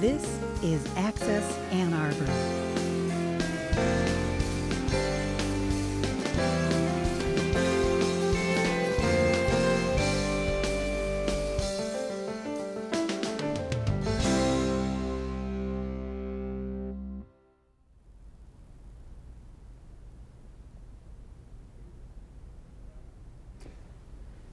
This is Access Ann Arbor.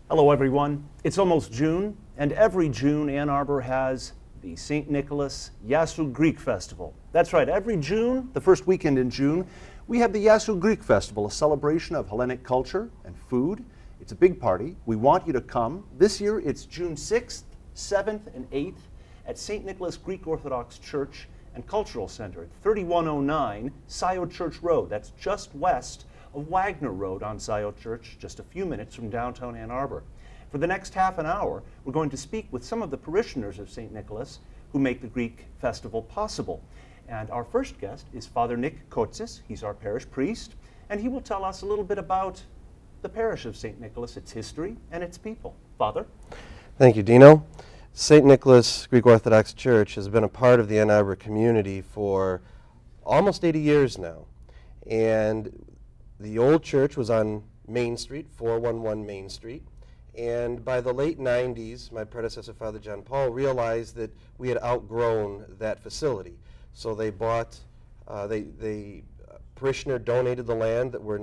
Hello everyone. It's almost June, and every June Ann Arbor has the St. Nicholas Yasu Greek Festival. That's right, every June, the first weekend in June, we have the Yasu Greek Festival, a celebration of Hellenic culture and food. It's a big party. We want you to come. This year it's June 6th, 7th, and 8th at St. Nicholas Greek Orthodox Church and Cultural Center at 3109 Scioto Church Road. That's just west of Wagner Road on Scioto Church, just a few minutes from downtown Ann Arbor. For the next half an hour, we're going to speak with some of the parishioners of St. Nicholas who make the Greek festival possible. And our first guest is Father Nick Kotsis. He's our parish priest, and he will tell us a little bit about the parish of St. Nicholas, its history, and its people. Father? Thank you, Dino. St. Nicholas Greek Orthodox Church has been a part of the Ann Arbor community for almost 80 years now. And the old church was on Main Street, 411 Main Street. And by the late 90s, my predecessor, Father John Paul, realized that we had outgrown that facility. So they bought, parishioner donated the land that we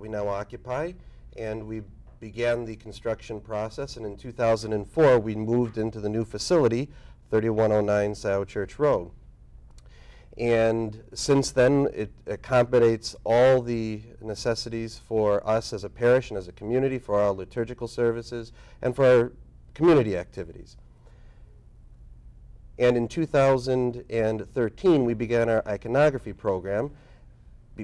now occupy, and we began the construction process. And in 2004, we moved into the new facility, 3109 Scioto Church Road. And since then, it accommodates all the necessities for us as a parish and as a community, for our liturgical services, and for our community activities. And in 2013, we began our iconography program.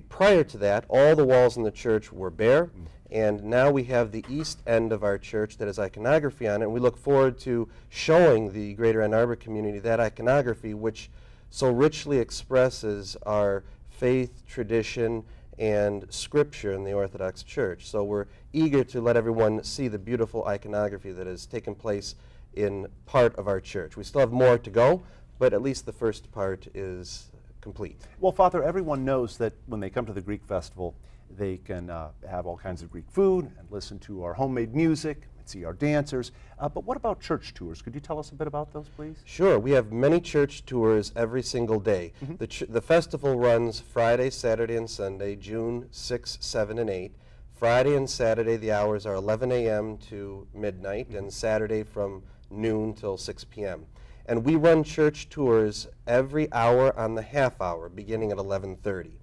Prior to that, all the walls in the church were bare, and now we have the east end of our church that has iconography on it, and we look forward to showing the greater Ann Arbor community that iconography, which so richly expresses our faith, tradition, and scripture in the Orthodox Church. So we're eager to let everyone see the beautiful iconography that has taken place in part of our church. We still have more to go, but at least the first part is complete. Well, Father, everyone knows that when they come to the Greek festival, they can have all kinds of Greek food and listen to our homemade music, see our dancers, but what about church tours? Could you tell us a bit about those, please? Sure. We have many church tours every single day. The festival runs Friday, Saturday, and Sunday, June 6, 7, and 8. Friday and Saturday, the hours are 11 a.m. to midnight, and Saturday from noon till 6 p.m. And we run church tours every hour on the half hour, beginning at 11:30.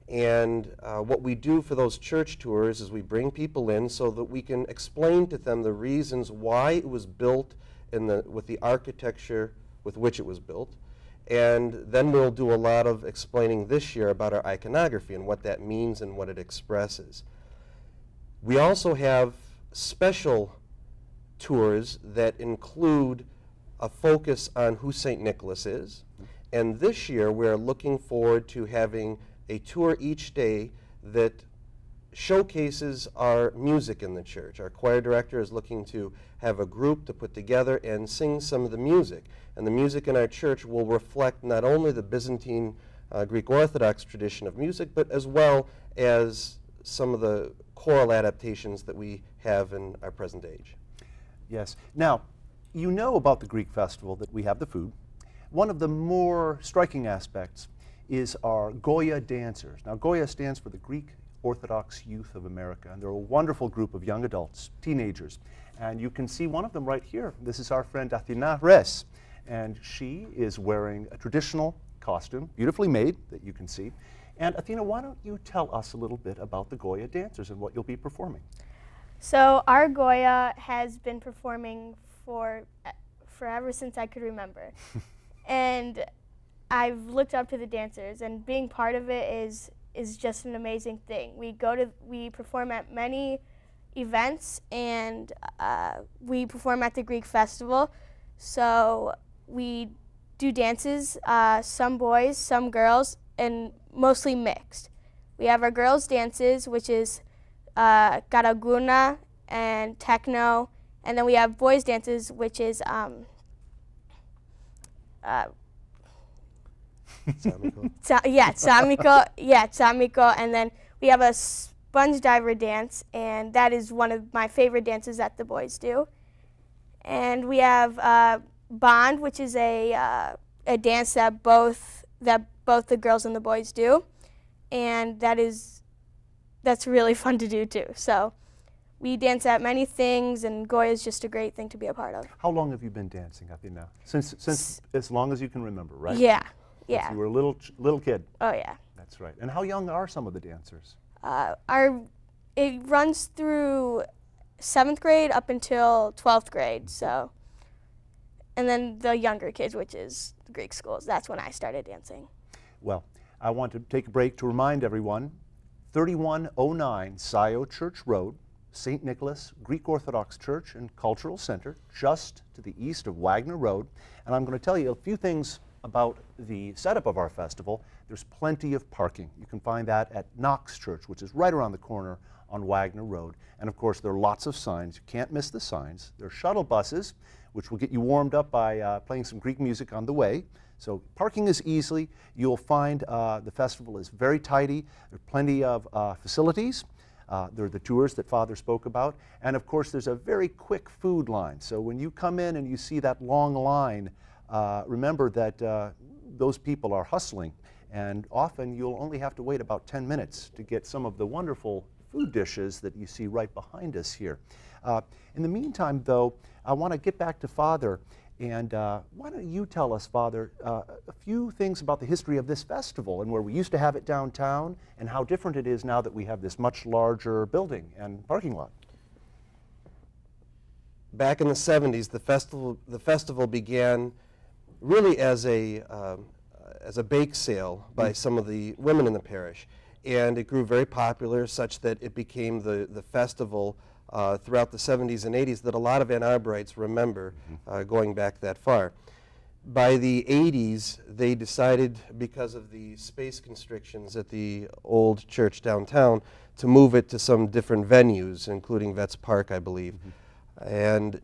And what we do for those church tours is we bring people in so that we can explain to them the reasons why it was built with the architecture with which it was built. And then we'll do a lot of explaining this year about our iconography and what that means and what it expresses. We also have special tours that include a focus on who St. Nicholas is. And this year we're looking forward to having a tour each day that showcases our music in the church. Our choir director is looking to have a group to put together and sing some of the music. And the music in our church will reflect not only the Byzantine Greek Orthodox tradition of music, but as well as some of the choral adaptations that we have in our present age. Yes. Now, you know about the Greek festival that we have the food. One of the more striking aspects is our Goya dancers. Now, Goya stands for the Greek Orthodox Youth of America, and they're a wonderful group of young adults, teenagers. And you can see one of them right here. This is our friend Athina Res, and she is wearing a traditional costume, beautifully made, that you can see. And Athina, why don't you tell us a little bit about the Goya dancers and what you'll be performing? So our Goya has been performing forever since I could remember. And I've looked up to the dancers, and being part of it is just an amazing thing. We perform at many events, and we perform at the Greek festival. So we do dances, some boys, some girls, and mostly mixed. We have our girls' dances, which is garaguna and techno, and then we have boys' dances, which is Samiko. Samiko, and then we have a sponge diver dance, and that is one of my favorite dances that the boys do. And we have Bond, which is a dance that both the girls and the boys do, and that's really fun to do too. So we dance at many things, and Goya is just a great thing to be a part of. How long have you been dancing, Athena? Since as long as you can remember, right? Yeah, Since you were a little kid. Oh yeah. That's right. And how young are some of the dancers? It runs through 7th grade up until 12th grade. So, and then the younger kids, which is the Greek schools. That's when I started dancing. Well, I want to take a break to remind everyone, 3109 Scio Church Road, St. Nicholas Greek Orthodox Church and Cultural Center, just to the east of Wagner Road. And I'm going to tell you a few things about the setup of our festival. There's plenty of parking. You can find that at Knox Church, which is right around the corner on Wagner Road. And of course, there are lots of signs. You can't miss the signs. There are shuttle buses, which will get you warmed up by playing some Greek music on the way. So parking is easy. You'll find the festival is very tidy. There are plenty of facilities. There are the tours that Father spoke about. And of course, there's a very quick food line. So when you come in and you see that long line, remember that those people are hustling. And often you'll only have to wait about 10 minutes to get some of the wonderful food dishes that you see right behind us here. In the meantime, though, I want to get back to Father. And why don't you tell us, Father, a few things about the history of this festival and where we used to have it downtown and how different it is now that we have this much larger building and parking lot. Back in the 70s, the festival began really as a bake sale by some of the women in the parish. And it grew very popular such that it became the festival throughout the 70s and 80s that a lot of Ann Arborites remember going back that far. By the 80s, they decided, because of the space constrictions at the old church downtown, to move it to some different venues, including Vets Park, I believe. And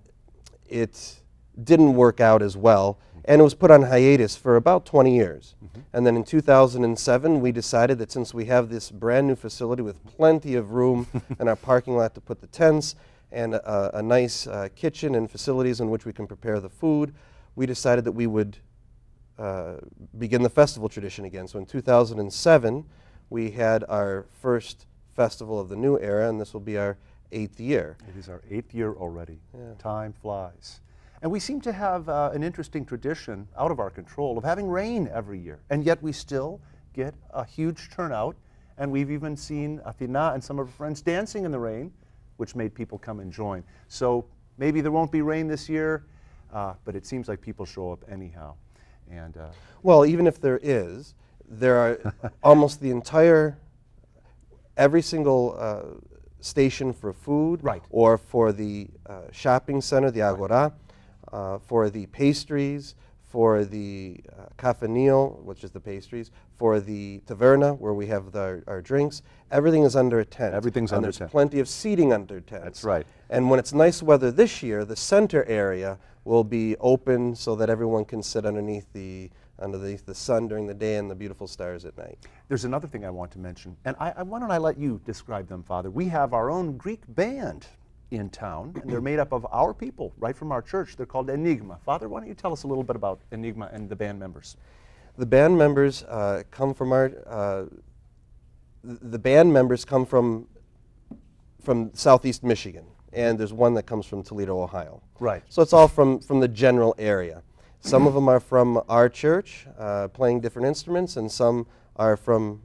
it didn't work out as well, and it was put on hiatus for about 20 years. And then in 2007, we decided that since we have this brand new facility with plenty of room in our parking lot to put the tents and a nice kitchen and facilities in which we can prepare the food, we decided that we would begin the festival tradition again. So in 2007, we had our first festival of the new era, and this will be our 8th year. It is our 8th year already. Yeah. Time flies. And we seem to have an interesting tradition, out of our control, of having rain every year. And yet we still get a huge turnout. And we've even seen Athena and some of her friends dancing in the rain, which made people come and join. So maybe there won't be rain this year, but it seems like people show up anyhow. And well, even if there is, there are almost the entire, every single station for food, right, or for the shopping center, the Agora, for the pastries, for the cafanil, which is the pastries, for the taverna, where we have our drinks. Everything is under a tent. Everything's under a tent. And there's plenty of seating under tents. That's right. And when it's nice weather this year, the center area will be open so that everyone can sit underneath the sun during the day and the beautiful stars at night. There's another thing I want to mention, and why don't I let you describe them, Father? We have our own Greek band in town, and they're made up of our people, right from our church. They're called Enigma. Father, why don't you tell us a little bit about Enigma and the band members? The band members come from from Southeast Michigan, and there's one that comes from Toledo, Ohio. Right. So it's all from the general area. Some of them are from our church, playing different instruments, and some are from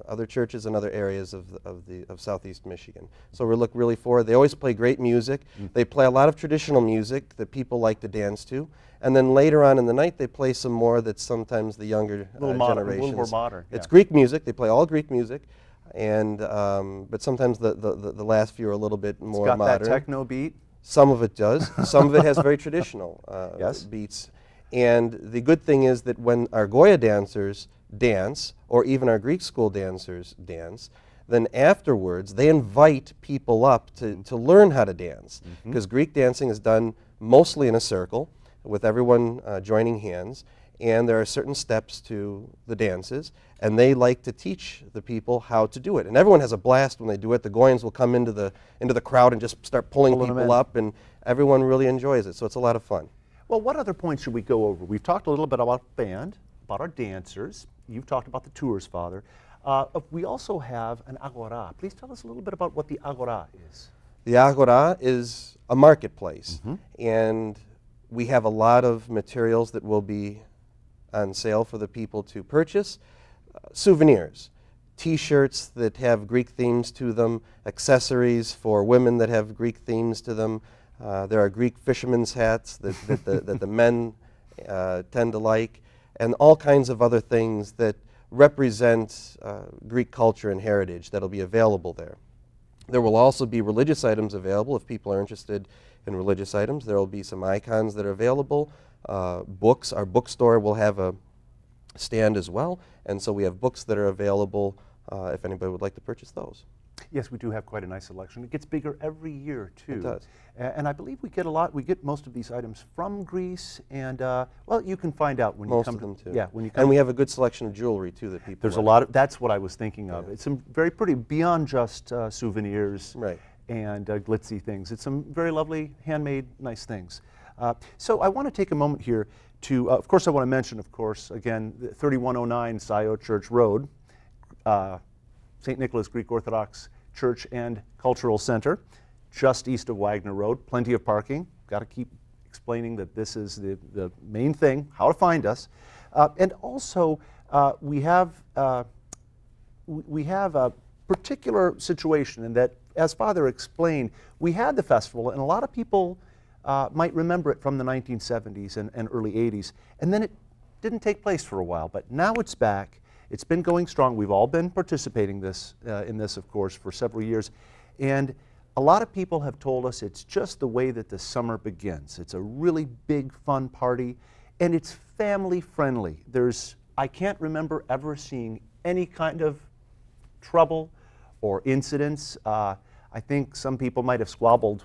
other churches and other areas of Southeast Michigan. So we look really forward. They always play great music. They play a lot of traditional music that people like to dance to. And then later on in the night, they play some more that sometimes the younger generations. A little more modern. It's Greek music. They play all Greek music. And but sometimes the last few are a little bit more modern. It's got that techno beat. Some of it does. Some of it has very traditional yes, beats. And the good thing is that when our Goya dancers dance, or even our Greek school dancers dance, then afterwards they invite people up to learn how to dance. Because Greek dancing is done mostly in a circle with everyone joining hands. and there are certain steps to the dances, and they like to teach the people how to do it. And everyone has a blast when they do it. The Goyans will come into the crowd and just start pulling people up, and everyone really enjoys it, so it's a lot of fun. Well, what other points should we go over? We've talked a little bit about band, about our dancers. You've talked about the tours, Father. We also have an Agora. Please tell us a little bit about what the Agora is. The Agora is a marketplace, and we have a lot of materials that will be on sale for the people to purchase. Souvenirs, T-shirts that have Greek themes to them, accessories for women that have Greek themes to them. There are Greek fishermen's hats that the men tend to like, and all kinds of other things that represent Greek culture and heritage that'll be available there. There will also be religious items available if people are interested in religious items. There will be some icons that are available. Books, our bookstore will have a stand as well, and so we have books that are available if anybody would like to purchase those. Yes, we do have quite a nice selection. It gets bigger every year, too. It does. And I believe we get most of these items from Greece, and well, you can find out when you come to them too. Yeah, when you come. And we have a good selection of jewelry too that people. There's like. a lot of. That's what I was thinking of. It's some very pretty, beyond just souvenirs and glitzy things. It's some very lovely, handmade, nice things. So I want to take a moment here to, of course, I want to mention, of course, again, 3109 Sayo Church Road, St. Nicholas Greek Orthodox Church and Cultural Center, just east of Wagner Road. Plenty of parking. Got to keep explaining that this is the main thing, how to find us. And also, we have a particular situation in that, as Father explained, we had the festival, and a lot of people might remember it from the 1970s and early 80s, and then it didn't take place for a while, but now it's back. It's been going strong. We've all been participating in this, of course, for several years, and a lot of people have told us it's just the way that the summer begins. It's a really big, fun party, and it's family friendly. I can't remember ever seeing any kind of trouble or incidents. I think some people might have squabbled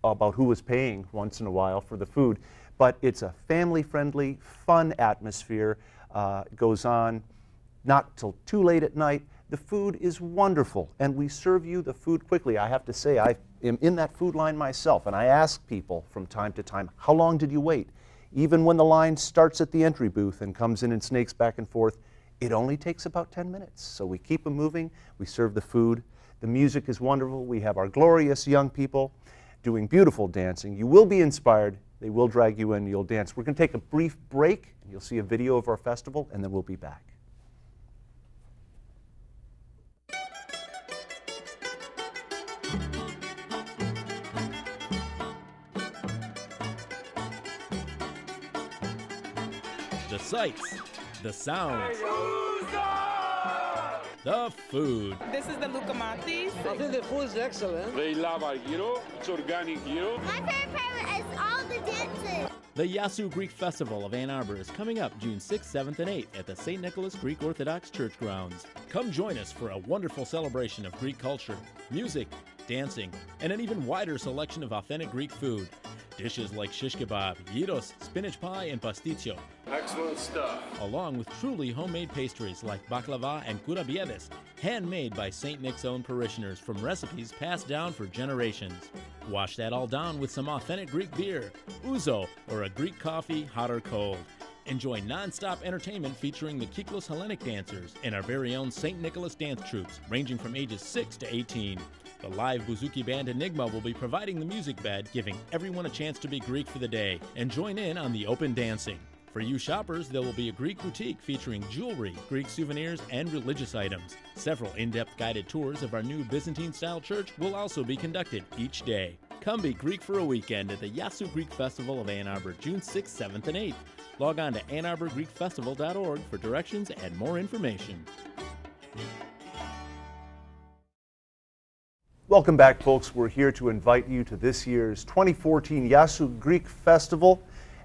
about who was paying once in a while for the food, but it's a family-friendly, fun atmosphere. It goes on not till too late at night. The food is wonderful, and we serve you the food quickly. I have to say, I am in that food line myself, and I ask people from time to time, how long did you wait? Even when the line starts at the entry booth and comes in and snakes back and forth, it only takes about 10 minutes. So we keep them moving, we serve the food. The music is wonderful. We have our glorious young people doing beautiful dancing. You will be inspired. They will drag you in, you'll dance. We're going to take a brief break, and you'll see a video of our festival, and then we'll be back. The sights, the sounds, the food. This is the Lucamatis. I think the food is excellent. They love our gyro. It's organic gyro. My favorite part is all the dances. The Yasu Greek Festival of Ann Arbor is coming up June 6th, 7th, and 8th at the St. Nicholas Greek Orthodox Church grounds. Come join us for a wonderful celebration of Greek culture, music, dancing, and an even wider selection of authentic Greek food. Dishes like shish kebab, gyros, spinach pie, and pasticcio. Excellent stuff. Along with truly homemade pastries like baklava and kurabiedes, handmade by St. Nick's own parishioners from recipes passed down for generations. Wash that all down with some authentic Greek beer, ouzo, or a Greek coffee, hot or cold. Enjoy non-stop entertainment featuring the Kiklos Hellenic dancers and our very own St. Nicholas dance troops, ranging from ages 6 to 18. The live bouzouki band Enigma will be providing the music bed, giving everyone a chance to be Greek for the day and join in on the open dancing. For you shoppers, there will be a Greek boutique featuring jewelry, Greek souvenirs, and religious items. Several in-depth guided tours of our new Byzantine-style church will also be conducted each day. Come be Greek for a weekend at the Yasu Greek Festival of Ann Arbor, June 6th, 7th, and 8th. Log on to AnnArborGreekFestival.org for directions and more information. Welcome back, folks. We're here to invite you to this year's 2014 Yasu Greek Festival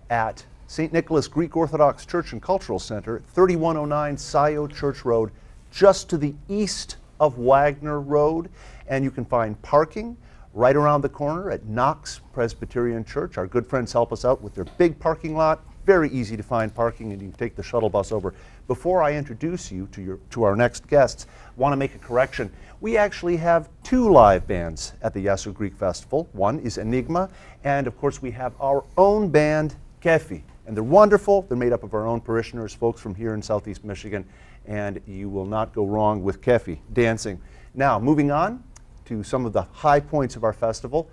at St. Nicholas Greek Orthodox Church and Cultural Center, 3109 Sayo Church Road, just to the east of Wagner Road. And you can find parking right around the corner at Knox Presbyterian Church. Our good friends help us out with their big parking lot. very easy to find parking, and you can take the shuttle bus over. Before I introduce you to our next guests, I want to make a correction. We actually have 2 live bands at the Yasu Greek Festival. One is Enigma, and of course we have our own band, Kefi. And they're wonderful. They're made up of our own parishioners, folks from here in Southeast Michigan, and you will not go wrong with Kefi dancing. Now, moving on to some of the high points of our festival.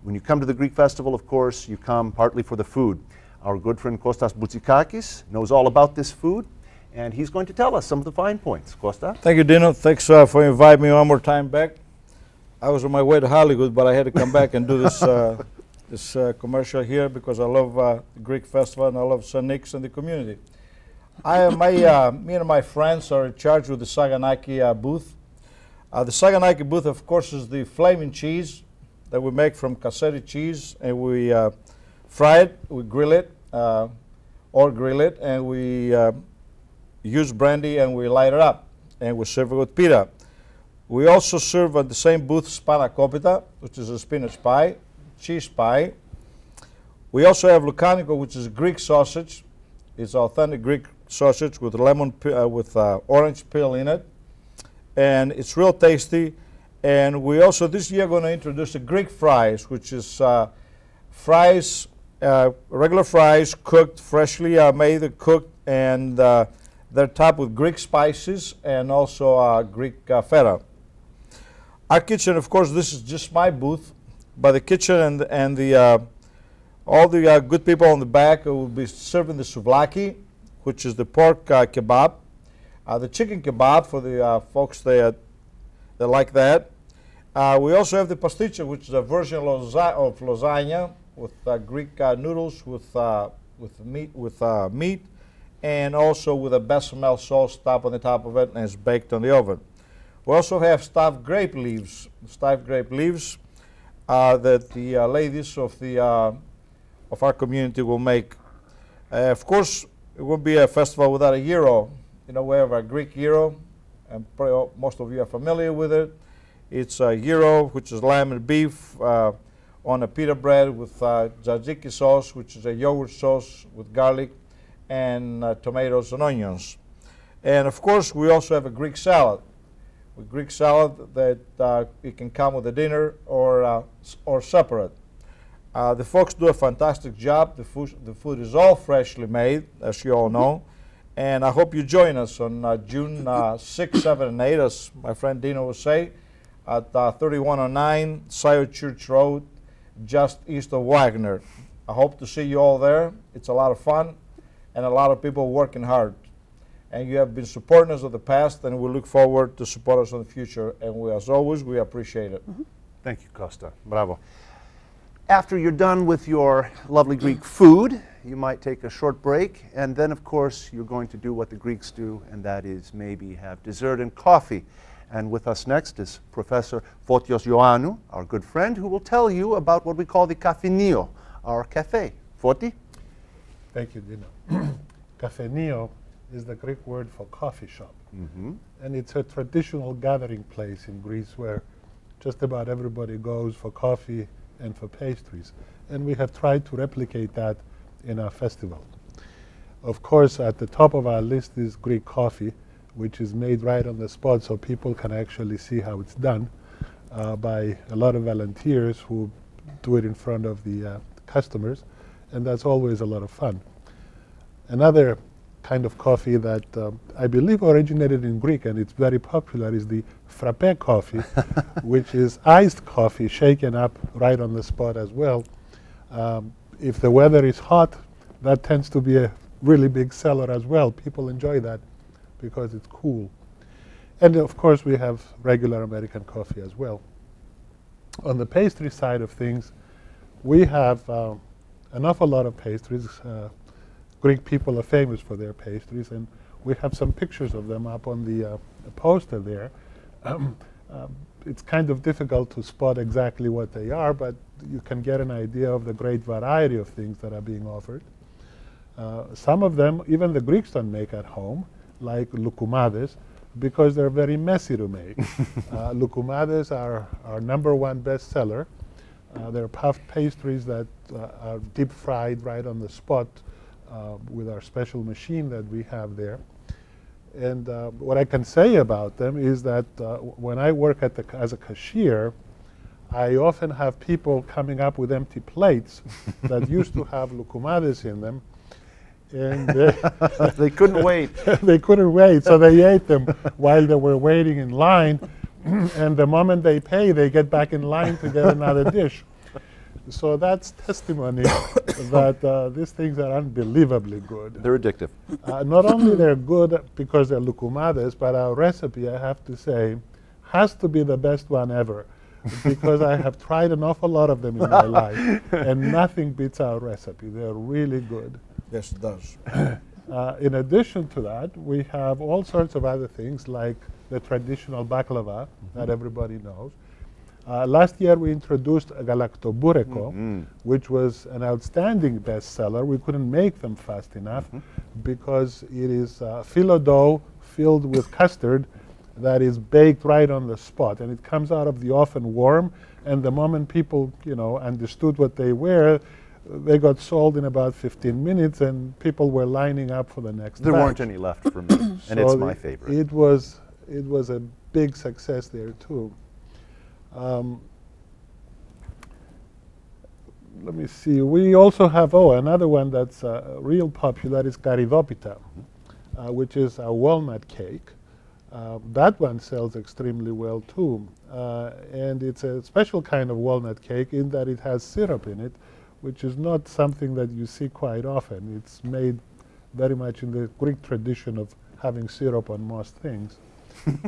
When you come to the Greek Festival, of course, you come partly for the food. Our good friend Kostas Boutsikakis knows all about this food, and he's going to tell us some of the fine points. Costa? Thank you, Dino. Thanks for inviting me one more time back. I was on my way to Hollywood, but I had to come back and do this this commercial here because I love the Greek Festival and I love St. Nick's and the community. Me and my friends are in charge with the Saganaki booth. The Saganaki booth, of course, is the flaming cheese that we make from cassetti cheese, and we fry it, we grill it, and we use brandy and we light it up, and we serve it with pita. We also serve at the same booth spanakopita, which is a spinach pie, cheese pie. We also have lukaniko, which is Greek sausage. It's authentic Greek sausage with orange peel in it, and it's real tasty. And we also this year going to introduce the Greek fries, which is fries, regular fries cooked, freshly made and cooked, and they're topped with Greek spices and also Greek feta. Our kitchen, of course, this is just my booth, but the kitchen and all the good people on the back will be serving the souvlaki, which is the pork kebab, the chicken kebab for the folks that like that. We also have the pasticha, which is a version of lasagna with Greek noodles with meat, and also with a bechamel sauce topped on the top of it, and it's baked on the oven. We also have stuffed grape leaves that the ladies of our community will make. Of course, it won't be a festival without a gyro. You know, we have a Greek gyro, and probably most of you are familiar with it. It's a gyro, which is lamb and beef on a pita bread with tzatziki sauce, which is a yogurt sauce with garlic and tomatoes and onions. And of course, we also have a Greek salad. With Greek salad that it can come with a dinner or separate. The folks do a fantastic job. The food is all freshly made, as you all know. And I hope you join us on June 6, 7, and 8, as my friend Dino will say, at 3109 Scioto Church Road, just east of Wagner. I hope to see you all there. It's a lot of fun and a lot of people working hard. And you have been supporting us of the past, and we look forward to support us in the future. And we, as always, we appreciate it. Mm-hmm. Thank you, Costa. Bravo. After you're done with your lovely Greek food, you might take a short break, and then, of course, you're going to do what the Greeks do, and that is maybe have dessert and coffee. And with us next is Professor Fotios Ioannou, our good friend, who will tell you about what we call the kafenio, our cafe. Foti? Thank you, Dino. Kafenio is the Greek word for coffee shop. Mm-hmm. And it's a traditional gathering place in Greece where just about everybody goes for coffee and for pastries. And we have tried to replicate that in our festival. Of course, at the top of our list is Greek coffee, which is made right on the spot so people can actually see how it's done by a lot of volunteers who do it in front of the customers, and that's always a lot of fun. Another kind of coffee that I believe originated in Greek, and it's very popular, is the frappe coffee, which is iced coffee shaken up right on the spot as well. If the weather is hot, that tends to be a really big seller as well. People enjoy that because it's cool. And of course, we have regular American coffee as well. On the pastry side of things, we have an awful lot of pastries. Greek people are famous for their pastries, and we have some pictures of them up on the poster there. It's kind of difficult to spot exactly what they are, but you can get an idea of the great variety of things that are being offered. Some of them, even the Greeks don't make at home, like loukoumades, because they're very messy to make. Loukoumades are our #1 bestseller. They're puffed pastries that are deep fried right on the spot with our special machine that we have there. And what I can say about them is that when I work as a cashier, I often have people coming up with empty plates that used to have lucumades in them. And they couldn't wait. They couldn't wait, so they ate them while they were waiting in line. And the moment they pay, they get back in line to get another dish. So that's testimony that these things are unbelievably good. They're addictive. Not only they're good because they're lucumades, but our recipe, I have to say, has to be the best one ever, because I have tried an awful lot of them in my life, and nothing beats our recipe. They're really good. Yes, it does. In addition to that, we have all sorts of other things like the traditional baklava that everybody knows. Last year we introduced a galactobureko, which was an outstanding bestseller. We couldn't make them fast enough because it is phyllo dough filled with custard that is baked right on the spot, and it comes out of the oven warm, and the moment people understood what they were, they got sold in about 15 minutes, and people were lining up for the next There batch. weren't any left for me, and it's my favorite. It was a big success there too. Let me see. We also have another one that's real popular is caridopita, which is a walnut cake. That one sells extremely well too, and it's a special kind of walnut cake in that it has syrup in it, which is not something that you see quite often. It's made very much in the Greek tradition of having syrup on most things.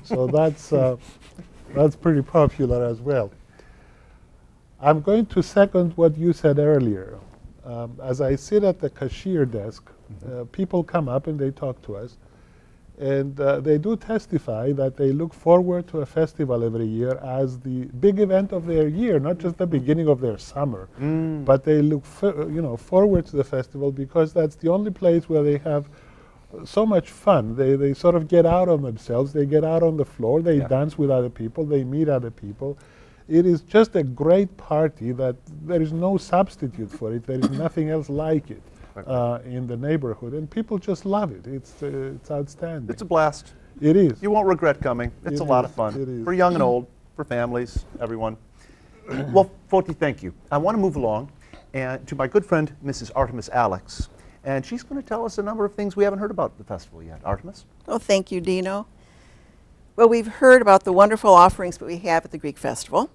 So that's pretty popular as well. I'm going to second what you said earlier. As I sit at the cashier desk, people come up and they talk to us, and they do testify that they look forward to a festival every year as the big event of their year, not just the beginning of their summer, but they look forward to the festival because that's the only place where they have so much fun. They sort of get out on themselves. They get out on the floor. They dance with other people. They meet other people. It is just a great party that there is no substitute for it. There is nothing else like it in the neighborhood, and people just love it. It's outstanding. It's a blast. It is. You won't regret coming. It's a lot of fun. It is. For young and old, for families, everyone. Well, Foti, thank you. I want to move along and to my good friend, Mrs. Artemis Alex, and she's going to tell us a number of things we haven't heard about the festival yet. Artemis? Oh, thank you, Dino. Well, we've heard about the wonderful offerings that we have at the Greek Festival.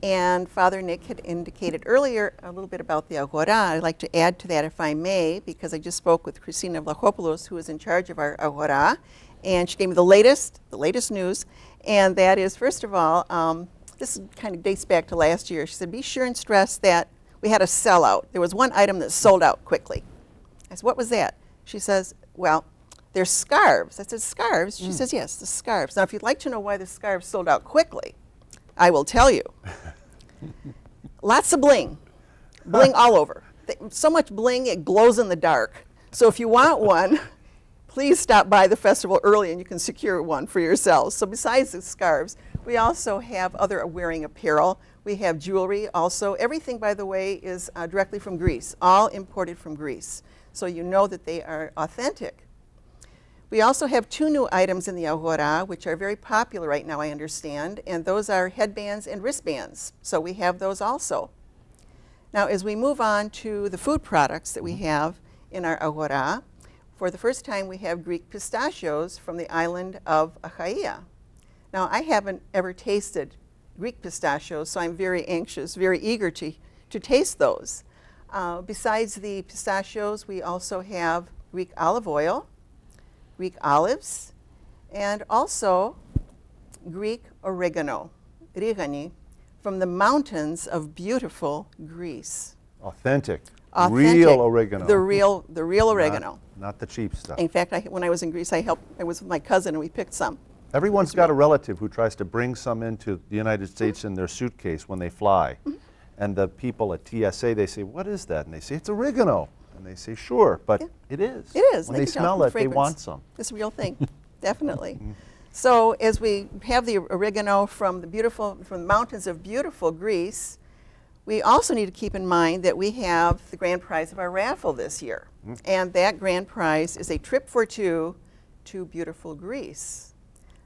And Father Nick had indicated earlier a little bit about the Agora. I'd like to add to that, if I may, because I just spoke with Christina Vlachopoulos, who is in charge of our Agora, and she gave me the latest news, and that is, first of all, this kind of dates back to last year. She said, be sure and stress that we had a sellout. There was one item that sold out quickly. I said, what was that? She says, well, there's scarves. I said, scarves? She says, yes, the scarves. Now, if you'd like to know why the scarves sold out quickly, I will tell you. Lots of bling. Bling all over. So much bling, it glows in the dark. So if you want one, please stop by the festival early and you can secure one for yourselves. So besides the scarves, we also have other wearing apparel. We have jewelry also. Everything, by the way, is directly from Greece, all imported from Greece. So you know that they are authentic. We also have two new items in the Agora, which are very popular right now, I understand, and those are headbands and wristbands. So we have those also. Now, as we move on to the food products that we have in our Agora, for the first time we have Greek pistachios from the island of Achaia. Now, I haven't ever tasted Greek pistachios, so I'm very anxious, very eager to taste those. Besides the pistachios, we also have Greek olive oil, Greek olives, and also Greek oregano, rigani, from the mountains of beautiful Greece. Authentic. Authentic. Real oregano. The real oregano. Not the cheap stuff. In fact, when I was in Greece, I was with my cousin and we picked some. Everyone's got a relative who tries to bring some into the United States in their suitcase when they fly. And the people at TSA, they say, what is that? And they say, it's oregano. And they say, sure, but it is. It is. When they smell it, they want some. It's a real thing, definitely. So as we have the oregano from the mountains of beautiful Greece, We also need to keep in mind that we have the grand prize of our raffle this year. And that grand prize is a trip for two to beautiful Greece.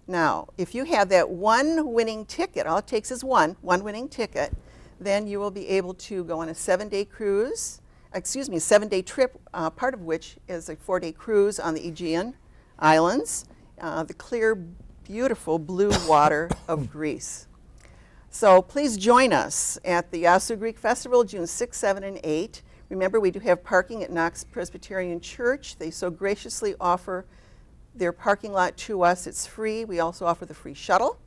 Now, if you have that one winning ticket, all it takes is one winning ticket, then you will be able to go on a 7-day cruise, a 7-day trip, part of which is a 4-day cruise on the Aegean Islands, the clear, beautiful blue water of Greece. So please join us at the Yasu Greek Festival, June 6, 7, and 8. Remember, we do have parking at Knox Presbyterian Church. They so graciously offer their parking lot to us. It's free. We also offer the free shuttle.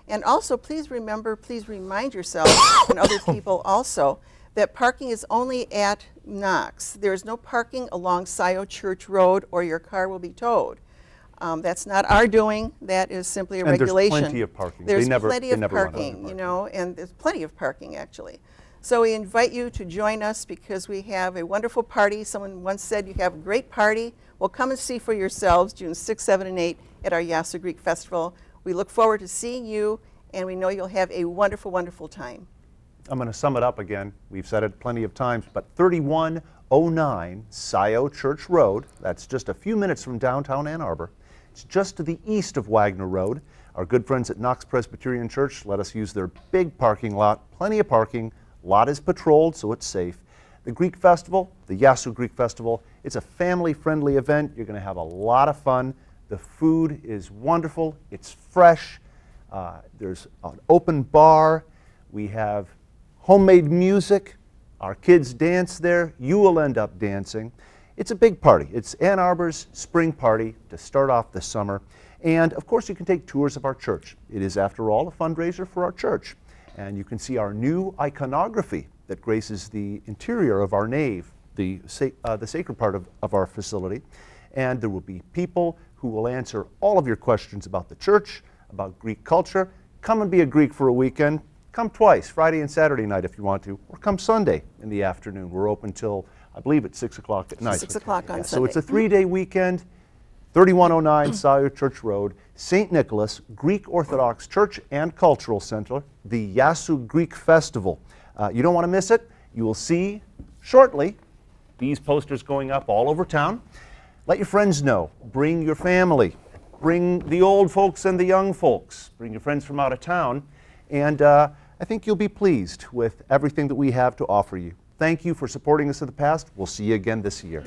And also, please remember, please remind yourself and other people also that parking is only at Knox. There is no parking along Scioto Church Road or your car will be towed. That's not our doing. That is simply a regulation. There's plenty of parking. There's plenty of parking, you know, and there's plenty of parking actually. So we invite you to join us because we have a wonderful party. Someone once said you have a great party. Well, come and see for yourselves June 6, 7, and 8 at our Yasu Greek Festival. We look forward to seeing you, and we know you'll have a wonderful, wonderful time. I'm going to sum it up again. We've said it plenty of times, but 3109 Scioto Church Road, that's just a few minutes from downtown Ann Arbor. It's just to the east of Wagner Road. Our good friends at Knox Presbyterian Church let us use their big parking lot, plenty of parking. Lot is patrolled, so it's safe. The Greek Festival, the Yasu Greek Festival, it's a family-friendly event. You're going to have a lot of fun. The food is wonderful. It's fresh. There's an open bar. We have homemade music. Our kids dance there. You will end up dancing. It's a big party. It's Ann Arbor's spring party to start off the summer. And of course, you can take tours of our church. It is, after all, a fundraiser for our church. And you can see our new iconography that graces the interior of our nave, the sacred part of our facility. And there will be people who will answer all of your questions about the church, about Greek culture. Come and be a Greek for a weekend. Come twice, Friday and Saturday night if you want to, or come Sunday in the afternoon. We're open till, I believe, at 6 o'clock at night. 6 o'clock on Sunday. So it's a 3-day weekend, 3109 Scioto Church Road, St. Nicholas, Greek Orthodox Church and Cultural Center, the Yasu Greek Festival. You don't want to miss it. You will see shortly these posters going up all over town. Let your friends know. Bring your family. Bring the old folks and the young folks. Bring your friends from out of town. And I think you'll be pleased with everything that we have to offer you. Thank you for supporting us in the past. We'll see you again this year.